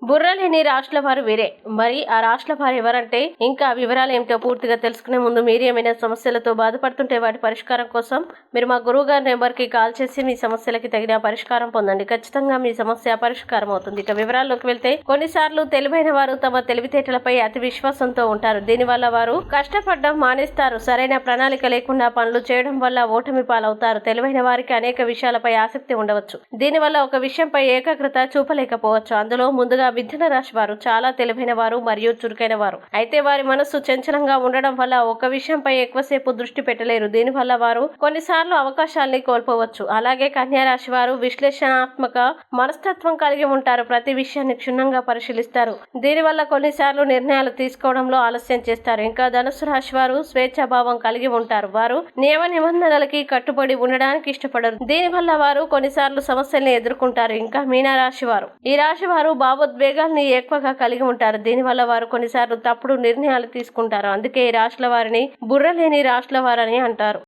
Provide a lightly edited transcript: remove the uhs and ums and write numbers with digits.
బుర్రలేని రాశుల వారు వీరే. మరి ఆ రాశుల వారు ఎవరంటే, ఇంకా వివరాలు ఏమిటో పూర్తిగా తెలుసుకునే ముందు మీరు ఏమైనా సమస్యలతో బాధపడుతుంటే వాటి పరిష్కారం కోసం మీరు మా గురువు గారి నెంబర్కి కాల్ చేసి మీ సమస్యలకి తగిన పరిష్కారం పొందండి. ఖచ్చితంగా మీ సమస్య పరిష్కారం అవుతుంది. ఇక వివరాల్లోకి వెళ్తే, కొన్నిసార్లు తెలివైన వారు తమ తెలివితేటలపై అతి విశ్వాసంతో ఉంటారు. దీనివల్ల వారు కష్టపడడం మానేస్తారు. సరైన ప్రణాళిక లేకుండా పనులు చేయడం వల్ల ఓటమి పాలవుతారు. తెలివైన వారికి అనేక విషయాలపై ఆసక్తి ఉండవచ్చు. దీనివల్ల ఒక విషయంపై ఏకాగ్రత చూపలేకపోవచ్చు. అందులో ముందుగా మిథున రాశి వారు చాలా తెలివైన వారు మరియు చురుకైన వారు. అయితే వారి మనస్సు చంచలంగా ఉండడం వల్ల ఒక విషయంపై ఎక్కువసేపు దృష్టి పెట్టలేరు. దీనివల్ల వారు కొన్నిసార్లు అవకాశాలని కోల్పోవచ్చు. అలాగే కన్యా రాశి వారు విశ్లేషణాత్మక మనస్తత్వం కలిగి ఉంటారు. ప్రతి విషయాన్ని క్షుణ్ణంగా పరిశీలిస్తారు. దీనివల్ల కొన్నిసార్లు నిర్ణయాలు తీసుకోవడంలో ఆలస్యం చేస్తారు. ఇంకా ధనుసు రాశి వారు స్వేచ్ఛాభావం కలిగి ఉంటారు. వారు నియమ నిబంధనలకి కట్టుబడి ఉండడానికి ఇష్టపడరు. దీనివల్ల వారు కొన్నిసార్లు సమస్యల్ని ఎదుర్కొంటారు. ఇంకా మీనా రాశి వారు ఈ రాశి వారు భావోద్వేగాల్ని ఎక్కువగా కలిగి ఉంటారు. దీనివల్ల వారు కొన్నిసార్లు తప్పుడు నిర్ణయాలు తీసుకుంటారు. అందుకే ఈ రాశుల వారిని బుర్రలేని రాశుల వారని అంటారు.